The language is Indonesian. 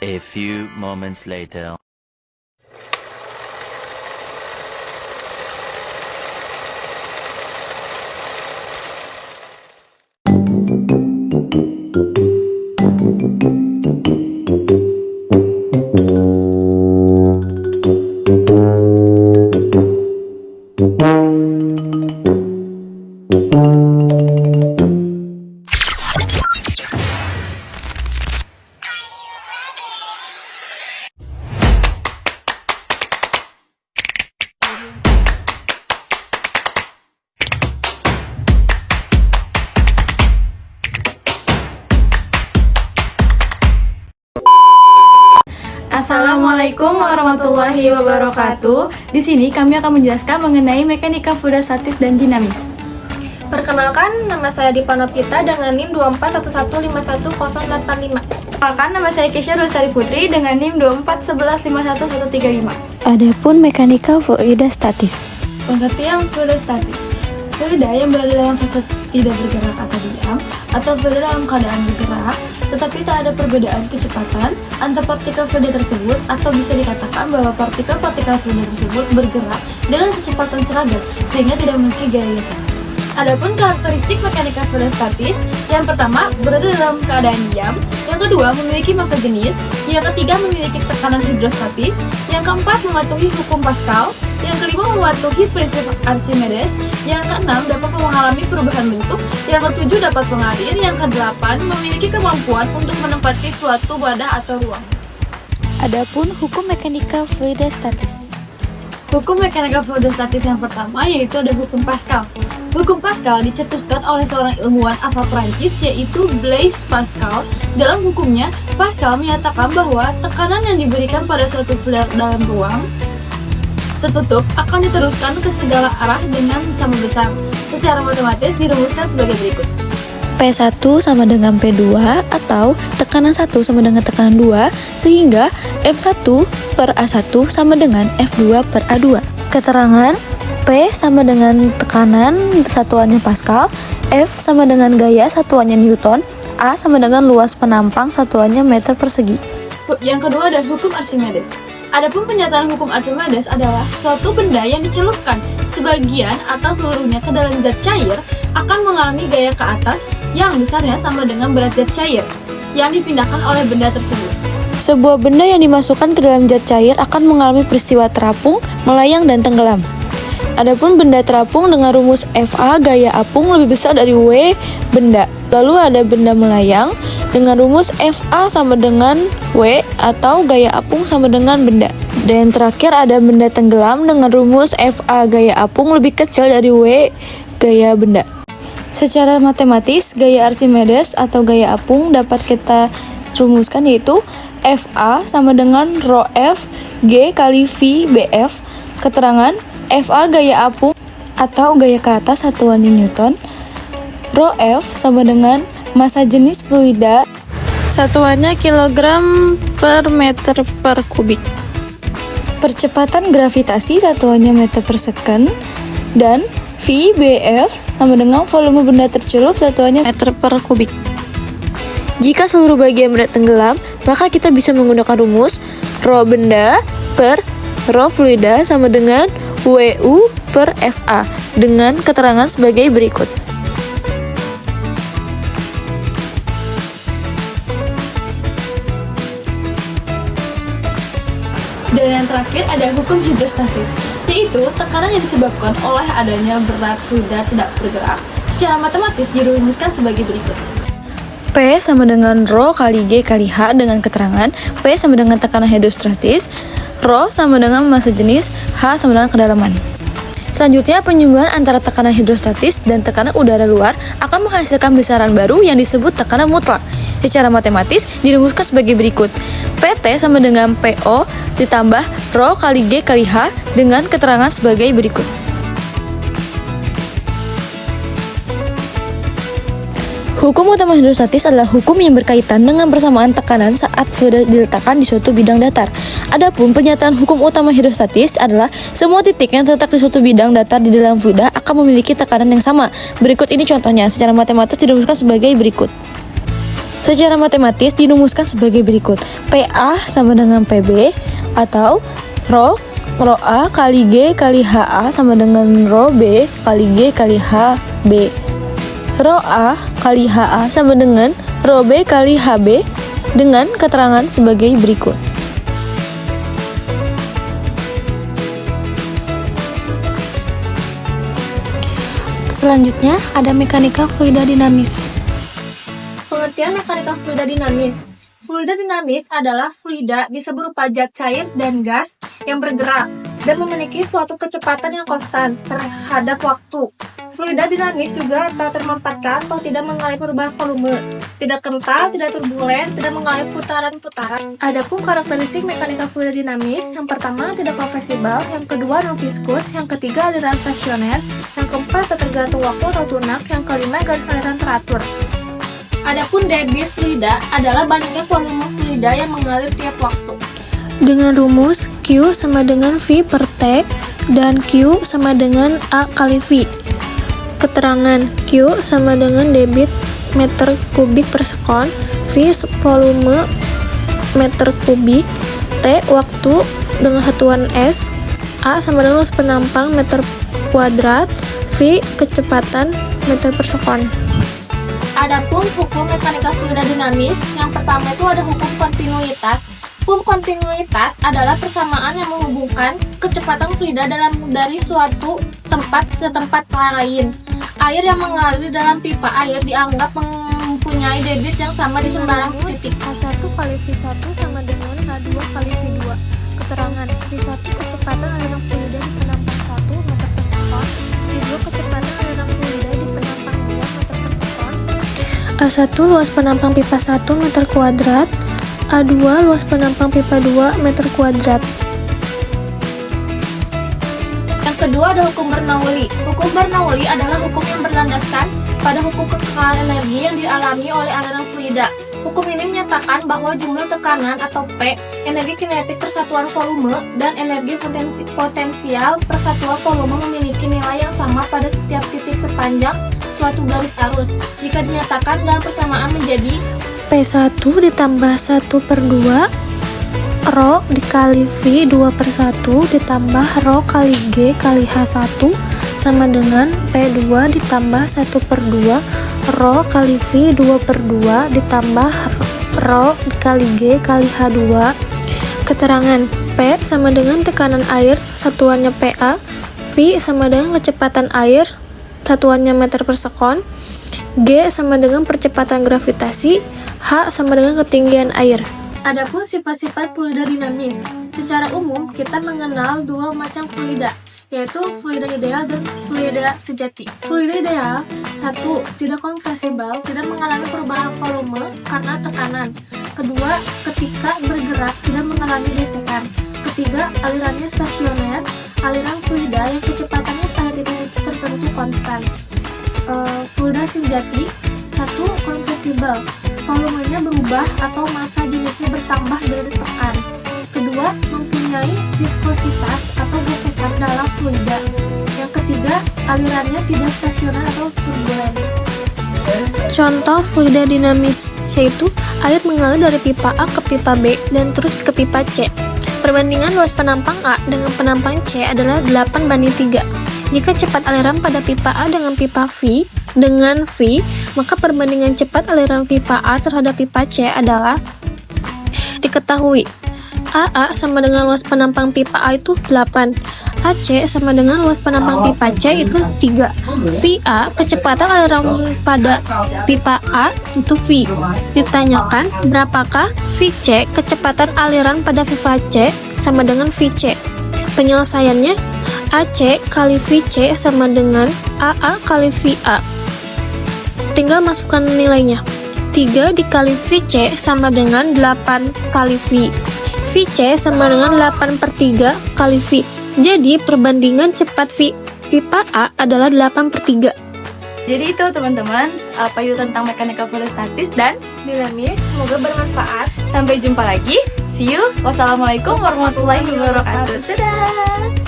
A few moments later. Assalamualaikum warahmatullahi wabarakatuh. Di sini kami akan menjelaskan mengenai mekanika fluida statis dan dinamis. Perkenalkan, nama saya Dipa Novita dengan NIM 241151085. Perkenalkan, nama saya Kesha Rosari Putri dengan NIM 241151135. Adapun mekanika fluida statis. Pengertian fluida statis: fluida yang berada dalam fase tidak bergerak atau diam, atau fluida dalam keadaan bergerak, tetapi tak ada perbedaan kecepatan antar partikel fluida tersebut, atau bisa dikatakan bahwa partikel-partikel fluida tersebut bergerak dengan kecepatan seragam sehingga tidak memiliki gaya yang sama. Adapun karakteristik mekanika fluida statis, yang pertama berada dalam keadaan diam, yang kedua memiliki massa jenis, yang ketiga memiliki tekanan hidrostatis, yang keempat mematuhi hukum Pascal, yang kelima mematuhi prinsip Archimedes, yang keenam dapat mengalami perubahan bentuk, yang ketujuh dapat mengalir, yang kedelapan memiliki kemampuan untuk menempati suatu wadah atau ruang. Adapun hukum mekanika fluida statis. Hukum mekanika fluida statis yang pertama yaitu ada hukum Pascal. Hukum Pascal dicetuskan oleh seorang ilmuwan asal Prancis yaitu Blaise Pascal. Dalam hukumnya, Pascal menyatakan bahwa tekanan yang diberikan pada suatu flare dalam ruang tertutup akan diteruskan ke segala arah dengan sama besar. Secara matematis dirumuskan sebagai berikut. P1 sama dengan P2 atau tekanan 1 sama dengan tekanan 2, sehingga F1 per A1 sama dengan F2 per A2. Keterangan: P sama dengan tekanan satuannya Pascal, F sama dengan gaya satuannya Newton, A sama dengan luas penampang satuannya meter persegi. Yang kedua ada hukum Archimedes. Adapun pernyataan hukum Archimedes adalah suatu benda yang dicelupkan sebagian atau seluruhnya ke dalam zat cair akan mengalami gaya ke atas yang besarnya sama dengan berat zat cair yang dipindahkan oleh benda tersebut. Sebuah benda yang dimasukkan ke dalam zat cair akan mengalami peristiwa terapung, melayang, dan tenggelam. Adapun benda terapung dengan rumus Fa gaya apung lebih besar dari W benda. Lalu ada benda melayang dengan rumus Fa sama dengan W atau gaya apung sama dengan benda. Dan terakhir ada benda tenggelam dengan rumus Fa gaya apung lebih kecil dari W gaya benda. Secara matematis, gaya Archimedes atau gaya apung dapat kita rumuskan yaitu Fa sama dengan rho F G kali V BF. Keterangan: Fa gaya apung atau gaya ke atas satuannya Newton, rho F sama dengan massa jenis fluida satuannya kilogram per meter per kubik, percepatan gravitasi satuannya meter per second, dan V BF sama dengan volume benda tercelup satuannya meter per kubik. Jika seluruh bagian benda tenggelam, maka kita bisa menggunakan rumus rho benda per rho fluida sama dengan WU per FA dengan keterangan sebagai berikut. Dan yang terakhir ada hukum hidrostatis, yaitu tekanan yang disebabkan oleh adanya berat fluida tidak bergerak. Secara matematis dirumuskan sebagai berikut. P sama dengan rho kali G kali H dengan keterangan P sama dengan tekanan hidrostatis, rho sama dengan massa jenis, H sama dengan kedalaman. Selanjutnya, penyimbangan antara tekanan hidrostatis dan tekanan udara luar akan menghasilkan besaran baru yang disebut tekanan mutlak. Secara matematis dirumuskan sebagai berikut. PT sama dengan PO ditambah rho kali G kali H dengan keterangan sebagai berikut. Hukum utama hidrostatis adalah hukum yang berkaitan dengan persamaan tekanan saat fluida diletakkan di suatu bidang datar. Adapun pernyataan hukum utama hidrostatis adalah semua titik yang terletak di suatu bidang datar di dalam fluida akan memiliki tekanan yang sama. Berikut ini contohnya, secara matematis dirumuskan sebagai berikut. Secara matematis dirumuskan sebagai berikut. PA sama dengan PB atau Rho A kali G kali HA sama dengan Rho B kali G kali HB. Rho A kali HA sama dengan Rho B kali HB dengan keterangan sebagai berikut. Selanjutnya ada mekanika fluida dinamis. Pengertian mekanika fluida dinamis. Fluida dinamis adalah fluida bisa berupa zat cair dan gas yang bergerak dan memiliki suatu kecepatan yang konstan terhadap waktu. Fluida dinamis juga tak termampatkan atau tidak mengalami perubahan volume, tidak kental, tidak turbulen, tidak mengalami putaran-putaran. Adapun karakteristik mekanika fluida dinamis, yang pertama tidak konversibel, yang kedua non viskus, yang ketiga aliran stasioner, yang keempat tak tergantung waktu atau tunak, yang kelima garis aliran teratur. Adapun debit fluida adalah banyaknya volume fluida yang mengalir tiap waktu. Dengan rumus Q sama dengan V per T dan Q sama dengan A kali V. Keterangan Q sama dengan debit meter kubik per sekon, V volume meter kubik, T waktu dengan satuan S, A sama dengan luas penampang meter kuadrat, V kecepatan meter per sekon. Adapun hukum mekanika fluida dinamis, yang pertama itu ada hukum kontinuitas. Hukum kontinuitas adalah persamaan yang menghubungkan kecepatan fluida dari suatu tempat ke tempat lain. Air yang mengalir dalam pipa air dianggap mempunyai debit yang sama di sembarang titik. H1 kali V1 sama dengan H2 kali V2. Keterangan V1 kecepatan aliran fluida di penampang 1 meter per sekon, V2 kecepatan aliran fluida di penampang 2 meter per sekon. A1 luas penampang pipa 1 meter kuadrat, A2 luas penampang pipa 2 meter kuadrat. Yang kedua ada hukum Bernoulli. Hukum Bernoulli adalah hukum yang berlandaskan pada hukum kekekalan energi yang dialami oleh aliran fluida. Hukum ini menyatakan bahwa jumlah tekanan atau P, energi kinetik persatuan volume, dan energi potensial persatuan volume memiliki nilai yang sama pada setiap titik sepanjang suatu garis arus. Jika dinyatakan dalam persamaan menjadi P1 ditambah 1 per 2 Rho dikali V 2 per 1 ditambah Rho kali G kali H1 sama dengan P2 ditambah 1 per 2 Rho kali V 2 per 2 ditambah Rho dikali G kali H2. Keterangan P sama dengan tekanan air, satuannya PA, V sama dengan kecepatan air, satuannya meter per sekon, G sama dengan percepatan gravitasi, H sama dengan ketinggian air. Adapun sifat-sifat fluida dinamis. Secara umum, kita mengenal dua macam fluida, yaitu fluida ideal dan fluida sejati. Fluida ideal, 1. Tidak konversibel, tidak mengalami perubahan volume karena tekanan. Kedua, ketika bergerak tidak mengalami gesekan. Ketiga, alirannya stasioner, aliran fluida yang kecepatannya pada titik tertentu konstan. Fluida sejati, 1. Konversibel, volumenya berubah atau massa jenisnya bertambah dari tekan. Kedua, mempunyai viskositas atau gesekan dalam fluida. Yang ketiga, alirannya tidak stasioner atau turbulen. Contoh fluida dinamis yaitu air mengalir dari pipa A ke pipa B dan terus ke pipa C. Perbandingan luas penampang A dengan penampang C adalah 8:3. Jika cepat aliran pada pipa A dengan pipa V dengan V, maka perbandingan cepat aliran pipa A terhadap pipa C adalah diketahui. AA sama dengan luas penampang pipa A itu 8. AC sama dengan luas penampang pipa C itu 3. VA kecepatan aliran pada pipa A itu V. Ditanyakan berapakah VC kecepatan aliran pada pipa C sama dengan VC. Penyelesaiannya AC kali VC sama dengan AA kali VA. Tinggal masukkan nilainya. 3 dikali VC sama dengan 8 kali V. VC sama dengan 8/3 kali V. Jadi perbandingan cepat pipa A adalah 8/3. Jadi itu teman-teman, apa itu tentang mekanika fluida statis dan Dinamis, semoga bermanfaat. sampai jumpa lagi. See you. Wassalamualaikum warahmatullahi wabarakatuh. Dadah.